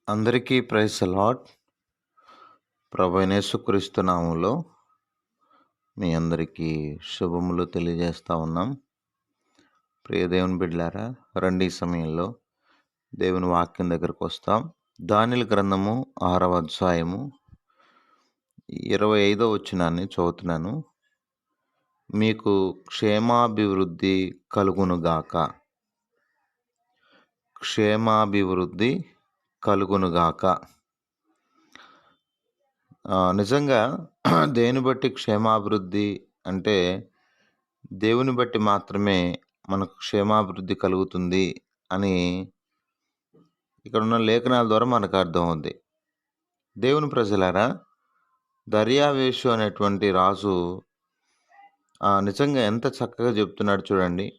అందరికీ praise lord. ప్రభువైన యేసుక్రీస్తు నామములో మీ అందరికీ శుభములు తెలియజేస్తా ఉన్నాం. ప్రియ దేవుని బిడ్డలారా, రండి ఈ సమయంలో దేవుని వాక్యం దగ్గరకు వస్తాం. దానియేలు గ్రంథము 6వ అధ్యాయము 25వ వచనాన్ని చదువుతున్నాను. మీకు క్షేమాభివృద్ధి కలుగునుగాక. క్షేమాభివృద్ధి కలుగునుగాక. నిజంగా దేని బట్టి క్షేమాభివృద్ధి అంటే దేవుని బట్టి మాత్రమే మనకు క్షేమాభివృద్ధి కలుగుతుంది అని ఇక్కడ ఉన్న లేఖనాల ద్వారా మనకు అర్థమవుద్ది. దేవుని ప్రజలారా, దర్యావేషు అనేటువంటి రాజు నిజంగా ఎంత చక్కగా చెప్తున్నాడు చూడండి.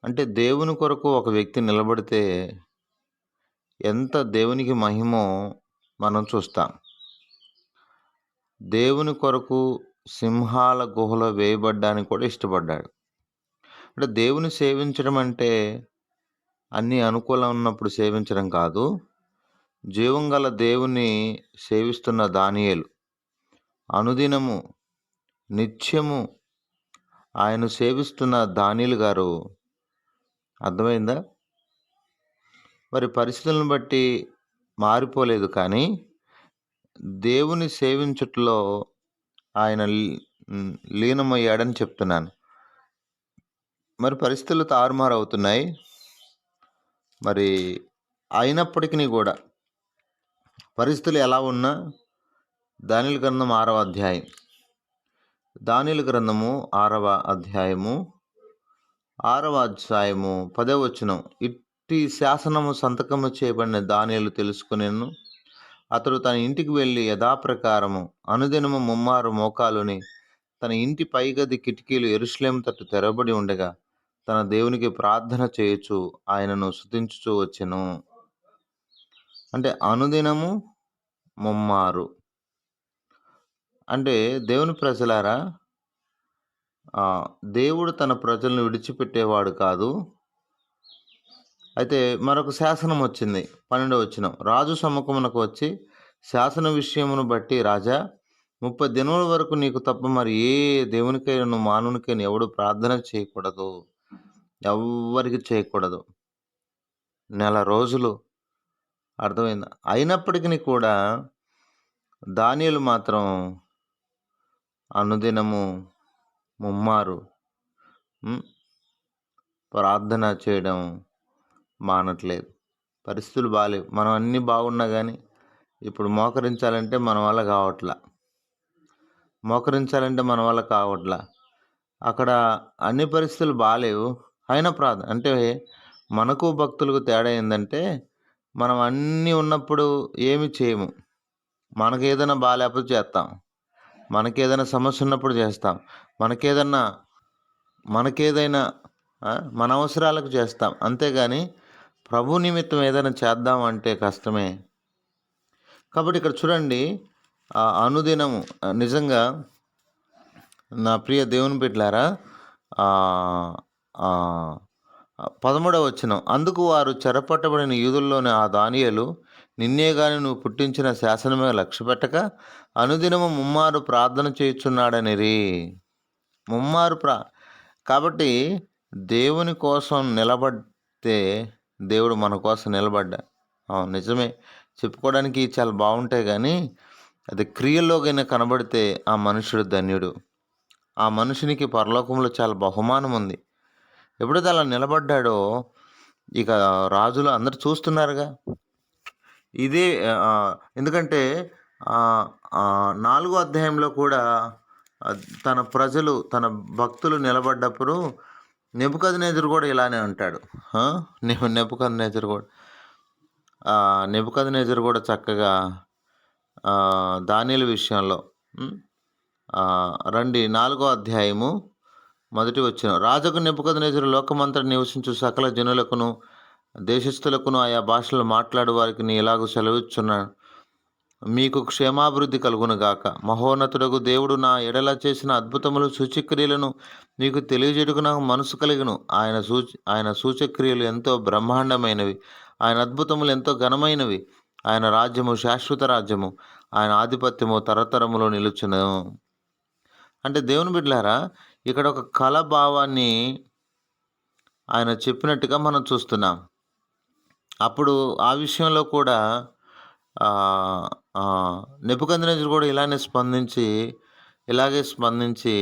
అంటే దేవుని కొరకు ఒక వ్యక్తి నిలబడితే ఎంత దేవునికి మహిమో మనం చూస్తాం. దేవుని కొరకు సింహాల గుహలో వేయబడ్డానికి కూడా ఇష్టపడ్డాడు. అంటే దేవుని సేవించడం అంటే అన్నీ అనుకూలం ఉన్నప్పుడు సేవించడం కాదు. జీవం గల దేవుని సేవిస్తున్న దానియేలు అనుదినము నిత్యము ఆయన సేవిస్తున్న దానియేలు గారు, అర్థమైందా? మరి పరిస్థితులను బట్టి మారిపోలేదు, కానీ దేవుని సేవించుటలో ఆయన లీనమయ్యాడని చెప్తున్నాను. మరి పరిస్థితులు తారుమారు అవుతున్నాయి. మరి అయినప్పటికీ కూడా పరిస్థితులు ఎలా ఉన్నా దానియేలు గ్రంథం 6వ అధ్యాయం, దానియేలు గ్రంథము 6వ అధ్యాయము 10వ వచనం, ఇట్టి శాసనము సంతకము చేయబడిన దానియేలు తెలుసుకునేను. అతడు తన ఇంటికి వెళ్ళి యథాప్రకారము అనుదినము ముమ్మారు మోకాలుని తన ఇంటి పైగది కిటికీలు యెరూషలేము తట్టు తెరబడి ఉండగా తన దేవునికి ప్రార్థన చేయొచ్చు ఆయనను స్తుతించుచూ వచ్చెను. అంటే అనుదినము ముమ్మారు అంటే దేవుని ప్రజలారా, దేవుడు తన ప్రజలను విడిచిపెట్టేవాడు కాదు. అయితే మరొక శాసనం వచ్చింది. 12వ వచనం, రాజు సముఖమునకు వచ్చి శాసన విషయమును బట్టి, రాజా, 30 దినముల వరకు నీకు తప్ప మరి ఏ దేవునికైనా మానవునికైనా ఎవడు ప్రార్థన చేయకూడదు, ఎవ్వరికి చేయకూడదు. నెల రోజులు. అర్థమైందా? అయినప్పటికీ కూడా దానియేలు మాత్రం అనుదినము ముమ్మారు ప్రార్థన చేయడం మానట్లేదు. పరిస్థితులు బాగాలేవు. మనం అన్నీ బాగున్నా కానీ ఇప్పుడు మోకరించాలంటే మన వల్ల కావట్లా. అక్కడ అన్ని పరిస్థితులు బాగాలేవు, అయినా ప్రార్థన. అంటే మనకు భక్తులకు తేడా ఏంటంటే, మనం అన్నీ ఉన్నప్పుడు ఏమి చేయము. మనకేదైనా బాగాలేకపోతే చేస్తాం, మనకేదైనా సమస్య ఉన్నప్పుడు చేస్తాం, మనకేదైనా మన అవసరాలకు చేస్తాం. అంతేగాని ప్రభు నిమిత్తం ఏదైనా చేద్దామంటే కష్టమే. కాబట్టి ఇక్కడ చూడండి, అనుదినము నిజంగా నా ప్రియ దేవుని బిడ్డలారా, 13వ వచనం, అందుకు వారు చెరపట్టబడిన యూదుల్లోని ఆ దానియేలు, నిన్నే గాని నువ్వు పుట్టించిన శాసనమే లక్ష్యపెట్టక అనుదినము ముమ్మారు ప్రార్థన చేయుచున్నాడనిరి. ముమ్మారు కాబట్టి దేవుని కోసం నిలబడితే దేవుడు మన కోసం నిలబడ్డా. నిజమే, చెప్పుకోవడానికి చాలా బాగుంటాయి, కానీ అది క్రియల్లోకైనా కనబడితే ఆ మనుషుడు ధన్యుడు. ఆ మనుషునికి పరలోకంలో చాలా బహుమానం ఉంది. ఎప్పుడైతే అలా నిలబడ్డాడో, ఇక రాజులు అందరు చూస్తున్నారుగా. ఇదే ఎందుకంటే 4వ అధ్యాయంలో కూడా తన ప్రజలు, తన భక్తులు నిలబడ్డప్పుడు నెబుకద్నెజరు కూడా ఇలానే అంటాడు. నెబుకద్నెజరు కూడా చక్కగా దానియేలు విషయంలో రండి 4వ అధ్యాయము 1వ వచనం, రాజుకు నెబుకద్నెజరు లోకమంతటా నివసించు సకల జనులకును దేశస్థులకును ఆయా భాషలు మాట్లాడు వారికి ఇలాగూ సెలవిచ్చున్నాను, మీకు క్షేమాభివృద్ధి కలుగునుగాక. మహోన్నతుడగు దేవుడు నా ఎడల చేసిన అద్భుతములు సూచక్రియలను మీకు తెలియజేయుటకు నాకు మనసు కలిగును. ఆయన సూచక్రియలు ఎంతో బ్రహ్మాండమైనవి. ఆయన అద్భుతములు ఎంతో ఘనమైనవి. ఆయన రాజ్యము శాశ్వత రాజ్యము. ఆయన ఆధిపత్యము తరతరములో నిలుచును. అంటే దేవుని బిడ్డలారా, ఇక్కడ ఒక కళ భావాన్ని ఆయన చెప్పినట్టుగా మనం చూస్తున్నాం. అప్పుడు ఆ విషయంలో కూడా ఆహ్, నెబుకద్నెజరు కూడా ఇలాగే స్పందించి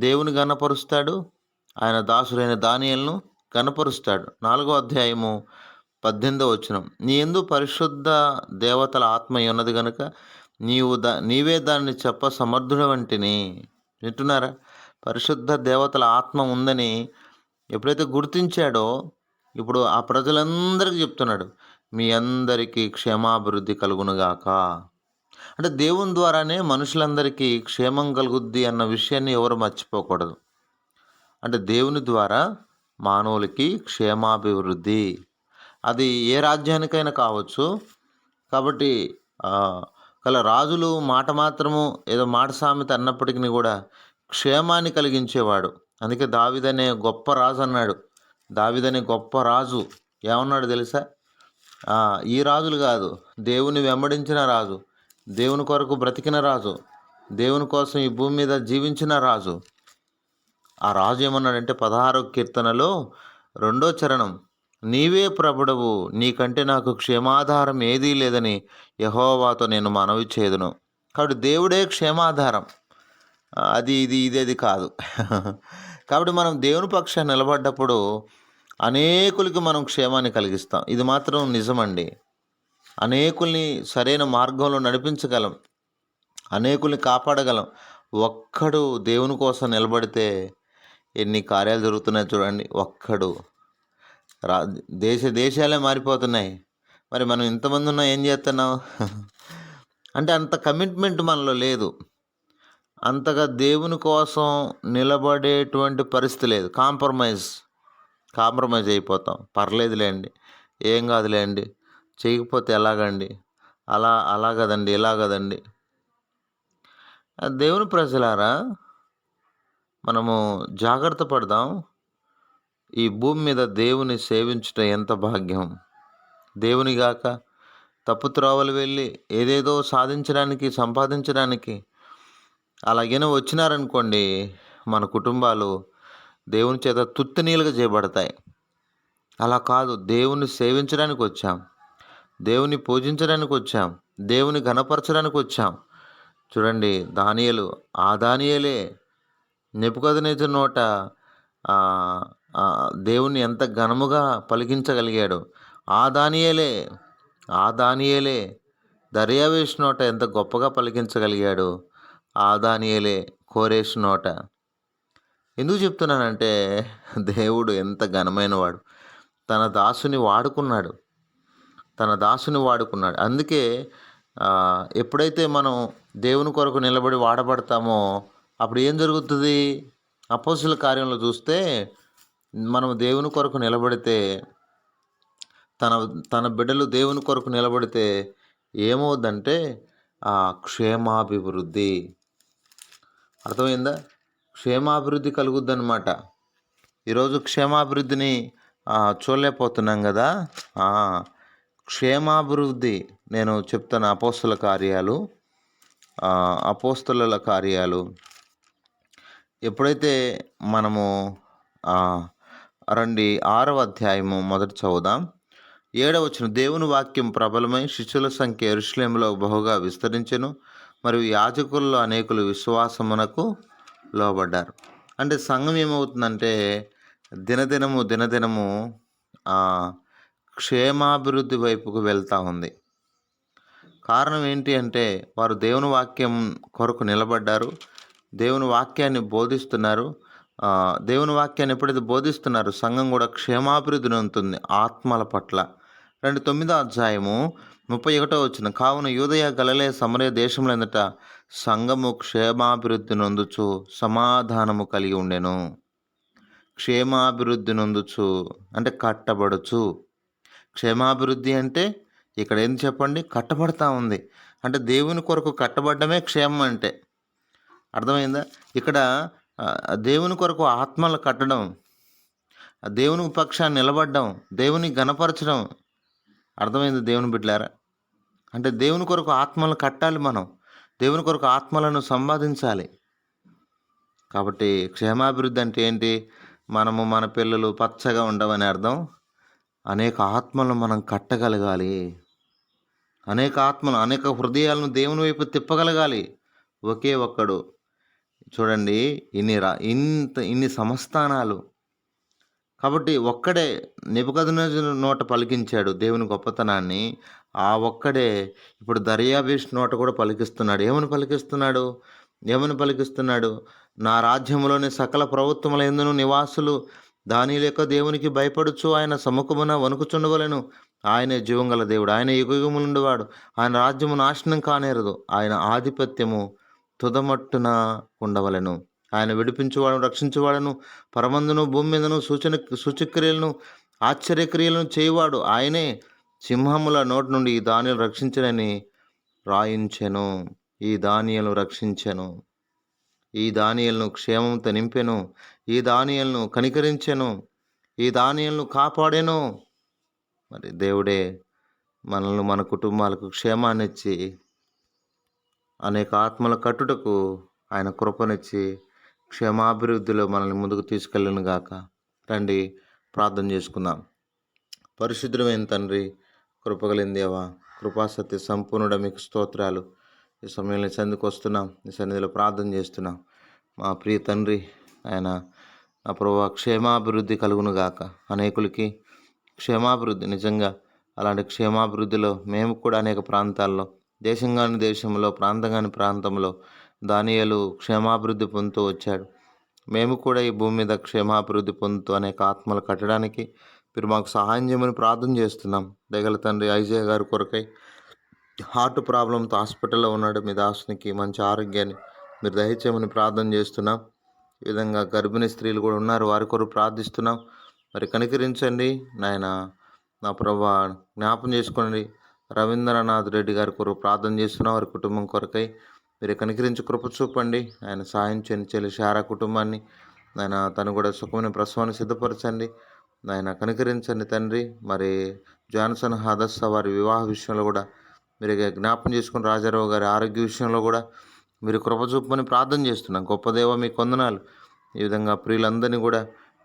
దేవుని ఘనపరుస్తాడు. ఆయన దాసుడైన దానియేలును ఘనపరుస్తాడు. 4వ అధ్యాయము 18వ వచనం. నీ యందు పరిశుద్ధ దేవతల ఆత్మ ఉన్నది గనుక నీవే దాన్ని చెప్ప సమర్థుడవంటిని. వింటున్నారా? పరిశుద్ధ దేవతల ఆత్మ ఉందని ఎప్పుడైతే గుర్తించాడో ఇప్పుడు ఆ ప్రజలందరికీ చెప్తున్నాడు, మీ అందరికీ క్షేమాభివృద్ధి కలుగునుగాక. అంటే దేవుని ద్వారానే మనుషులందరికీ క్షేమం కలుగుద్ది అన్న విషయాన్ని ఎవరు మర్చిపోకూడదు. అంటే దేవుని ద్వారా మానవులకి క్షేమాభివృద్ధి, అది ఏ రాజ్యానికైనా కావచ్చు. కాబట్టి రాజులు మాట మాత్రము ఏదో మాట సామెత అన్నప్పటికీ కూడా క్షేమాన్ని కలిగించేవాడు. అందుకే దావీదనే గొప్ప రాజు అన్నాడు. దావీదనే గొప్ప రాజు ఏమన్నాడు తెలుసా? ఈ రాజులు కాదు, దేవుని వెంబడించిన రాజు, దేవుని కొరకు బ్రతికిన రాజు, దేవుని కోసం ఈ భూమి మీద జీవించిన రాజు. ఆ రాజు ఏమన్నాడంటే 16వ కీర్తనలో 2వ చరణం, నీవే ప్రభుడవు, నీకంటే నాకు క్షేమాధారం ఏదీ లేదని యెహోవాతో నేను మనవి చేదును. కాబట్టి దేవుడే క్షేమాధారం. అది ఇది కాదు. కాబట్టి మనం దేవుని పక్షాన్ని నిలబడ్డప్పుడు అనేకులకి మనం క్షేమాన్ని కలిగిస్తాం. ఇది మాత్రం నిజమండి. అనేకుల్ని సరైన మార్గంలో నడిపించగలం, అనేకుల్ని కాపాడగలం. ఒక్కడు దేవుని కోసం నిలబడితే ఎన్ని కార్యాలు జరుగుతున్నాయి చూడండి. ఒక్కడు దేశాలే మారిపోతున్నాయి. మరి మనం ఇంతమంది ఉన్నా ఏం చేస్తున్నాం? అంటే అంత కమిట్మెంట్ మనలో లేదు. అంతగా దేవుని కోసం నిలబడేటువంటి పరిస్థితి లేదు. కాంప్రమైజ్ అయిపోతాం. పర్లేదులేండి, ఏం కాదులేండి, చేయకపోతే ఎలాగండి, అలా కదండి, ఇలా కదండి. దేవుని ప్రజలారా, మనము జాగ్రత్త పడదాం. ఈ భూమి మీద దేవుని సేవించడం ఎంత భాగ్యం. దేవుని గాక తప్పు త్రోవలు వెళ్ళి ఏదేదో సాధించడానికి, సంపాదించడానికి అలాగైనా వచ్చినారనుకోండి, మన కుటుంబాలు దేవుని చేత తుత్తునీలుగా చేయబడతాయి. అలా కాదు, దేవుని సేవించడానికి వచ్చాం, దేవుని పూజించడానికి వచ్చాం, దేవుని ఘనపరచడానికి వచ్చాం. చూడండి, దానియేలే నెబుకద్నెజరు నోట దేవుణ్ణి ఎంత ఘనముగా పలికించగలిగాడు. ఆ దానియేలే దర్యావేషు నోట ఎంత గొప్పగా పలికించగలిగాడు. ఆ దానియేలే కోరేషు నోట. ఎందుకు చెప్తున్నానంటే, దేవుడు ఎంత ఘనమైన వాడు. తన దాసుని వాడుకున్నాడు. అందుకే ఎప్పుడైతే మనం దేవుని కొరకు నిలబడి వాడబడతామో అప్పుడు ఏం జరుగుతుంది? అపోస్తలుల కార్యంలో చూస్తే, మనం దేవుని కొరకు నిలబడితే, తన బిడ్డలు దేవుని కొరకు నిలబడితే ఏమవుద్దంటే క్షేమాభివృద్ధి. అర్థమైందా? క్షేమాభివృద్ధి కలుగుద్ది అనమాట. ఈరోజు క్షేమాభివృద్ధిని చూడలేకపోతున్నాం కదా. క్షేమాభివృద్ధి నేను చెప్తాను. అపోస్తలుల కార్యాలు ఎప్పుడైతే మనము రండి 6వ అధ్యాయము మొదటి చదువుదాం. 7వ వచనం, దేవుని వాక్యం ప్రబలమై శిష్యుల సంఖ్య యెరూషలేములో బహుగా విస్తరించెను, మరియు యాజకుల్లో అనేకులు విశ్వాసమునకు లోబడ్డారు. అంటే సంఘం ఏమవుతుందంటే దినదినము క్షేమాభివృద్ధి వైపుకు వెళ్తూ ఉంది. కారణం ఏంటి అంటే, వారు దేవుని వాక్యం కొరకు నిలబడ్డారు, దేవుని వాక్యాన్ని బోధిస్తున్నారు. దేవుని వాక్యాన్ని ఎప్పుడైతే బోధిస్తున్నారో సంఘం కూడా క్షేమాభివృద్ధి నొందుతుంది ఆత్మల పట్ల. 9వ అధ్యాయము 31వ వచనం, కావున యూదయ గలిలయ సమరయ దేశములందట సంఘము క్షేమాభివృద్ధి నొందుచు సమాధానము కలిగి ఉండెను. క్షేమాభివృద్ధి నొందుచు అంటే కట్టబడుచు. క్షేమాభివృద్ధి అంటే ఇక్కడ ఏం చెప్పండి? కట్టబడతా ఉంది. అంటే దేవుని కొరకు కట్టబడ్డమే క్షేమం అంటే. అర్థమైందా? ఇక్కడ దేవుని కొరకు ఆత్మలు కట్టడం ఆ దేవుని పక్షాన్ని నిలబడడం, దేవుని ఘనపరచడం. అర్థమైంది దేవుని బిడ్డలారా? అంటే దేవుని కొరకు ఆత్మలను కట్టాలి మనం. దేవుని కొరకు ఆత్మలను సంపాదించాలి. కాబట్టి క్షేమాభివృద్ధి అంటే ఏంటి? మనము మన పిల్లలు పచ్చగా ఉండవని అర్థం. అనేక ఆత్మలను మనం కట్టగలగాలి. అనేక ఆత్మలు, అనేక హృదయాలను దేవుని వైపు తిప్పగలగాలి. ఒకే ఒక్కడు. చూడండి, ఇన్ని సంస్థానాలు. కాబట్టి ఒక్కడే నెబుకద్నెజరు నోట పలికించాడు దేవుని గొప్పతనాన్ని. ఆ ఒక్కడే ఇప్పుడు దర్యావేషు నోట కూడా పలికిస్తున్నాడు. ఏమని పలికిస్తున్నాడు? నా రాజ్యములోని సకల ప్రభుత్వముల యందును నివాసులు దానియేలు యొక్క దేవునికి భయపడుచు ఆయన సముఖమున వణుకుచుండవలెను. ఆయనే జీవంగల దేవుడు, ఆయన యుగయుగములుండువాడు. ఆయన రాజ్యము నాశనం కానేరదు. ఆయన ఆధిపత్యము తుదమట్టున ఉండవలెను. ఆయన విడిపించువాడు, రక్షించువాడను, పరమందును భూమి మీదను సూచక్రియలను ఆశ్చర్యక్రియలను చేయువాడు ఆయనే. సింహముల నోటి నుండి ఈ దానియేలు రక్షించనని రాయించెను. ఈ దానియేలు రక్షించెను. ఈ దానియేలును క్షేమంతో నింపెను. ఈ దానియేలును కనికరించెను. ఈ దానియేలును కాపాడెను. మరి దేవుడే మనల్ని, మన కుటుంబాలకు క్షేమాన్నిచ్చి అనేక ఆత్మల కట్టుటకు ఆయన కృపనిచ్చి క్షేమాభివృద్ధిలో మనల్ని ముందుకు తీసుకెళ్ళను గాక. రండి ప్రార్థన చేసుకుందాం. పరిశుద్ధమైన తండ్రి, కృపగలిగిన దేవా, కృపాసత్య సంపూర్ణుడ, మీకు స్తోత్రాలు. ఈ సమయంలో సన్నిధికి వస్తున్నాం, ఈ సన్నిధిలో ప్రార్థన చేస్తున్నాం. మా ప్రియ తండ్రి, ఆయన నా ప్రభువా క్షేమాభివృద్ధి కలుగును గాక. అనేకులకి క్షేమాభివృద్ధి, నిజంగా అలాంటి క్షేమాభివృద్ధిలో మేము కూడా అనేక ప్రాంతాల్లో, దేశంగాని దేశంలో, ప్రాంతంగాని ప్రాంతంలో దానియేలు క్షేమాభివృద్ధి పొందుతూ వచ్చాడు. మేము కూడా ఈ భూమి మీద క్షేమాభివృద్ధి పొందుతూ అనేక ఆత్మలు కట్టడానికి మీరు మాకు సహాయం చేయమని ప్రార్థన చేస్తున్నాం. దయగల తండ్రి, ఐజయ్ గారి కొరకై హార్ట్ ప్రాబ్లంతో హాస్పిటల్లో ఉన్నాడు. మీ దాసునికి మంచి ఆరోగ్యాన్ని మీరు దయచేయమని ప్రార్థన చేస్తున్నాం. ఈ విధంగా గర్భిణీ స్త్రీలు కూడా ఉన్నారు, వారి కొరకు ప్రార్థిస్తున్నాం. మరి కనికరించండి నాయన. నా ప్రభా జ్ఞాపం చేసుకోండి. రవీంద్రనాథ్ రెడ్డి గారి కొరకు ప్రార్థన చేస్తున్నాం, వారి కుటుంబం కొరకై మీరు కనికరించి కృప చూపండి. ఆయన సాయం చేయండి. చెల్లి శారా కుటుంబాన్ని ఆయన, తను కూడా సుఖమైన ప్రసవాన్ని సిద్ధపరచండి. ఆయన కనికరించండి తండ్రి. మరి జాన్సన్ హదస్స వారి వివాహ విషయంలో కూడా మీరు జ్ఞాపం చేసుకుని, రాజారావు గారి ఆరోగ్య విషయంలో కూడా మీరు కృప చూపమని ప్రార్థన చేస్తున్నాం. గొప్ప దేవ, మీ కొందనాలు. ఈ విధంగా ప్రియులందరినీ కూడా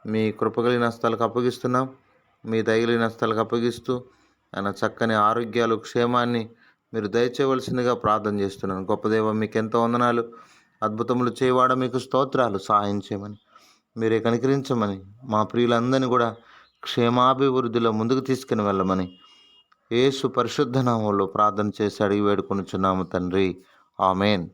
మీ కృపగలిగిన హస్తాలకు అప్పగిస్తున్నాం, మీ దయగలిగిన హస్తాలకు అప్పగిస్తూ ఆయన చక్కని ఆరోగ్యాలు, క్షేమాన్ని మీరు దయచేయవలసిందిగా ప్రార్థన చేస్తున్నాను. గొప్ప దేవ, మీకు ఎంతో వందనాలు. అద్భుతములు చేయవాడ మీకు స్తోత్రాలు. సహాయం చేయమని, మీరే కనికరించమని, మా ప్రియులందరినీ కూడా క్షేమాభివృద్ధిలో ముందుకు తీసుకుని వెళ్ళమని యేసు పరిశుద్ధ నామంలో ప్రార్థన చేసి అడిగి వేడుకొనుచున్నాము తండ్రి. ఆమెన్.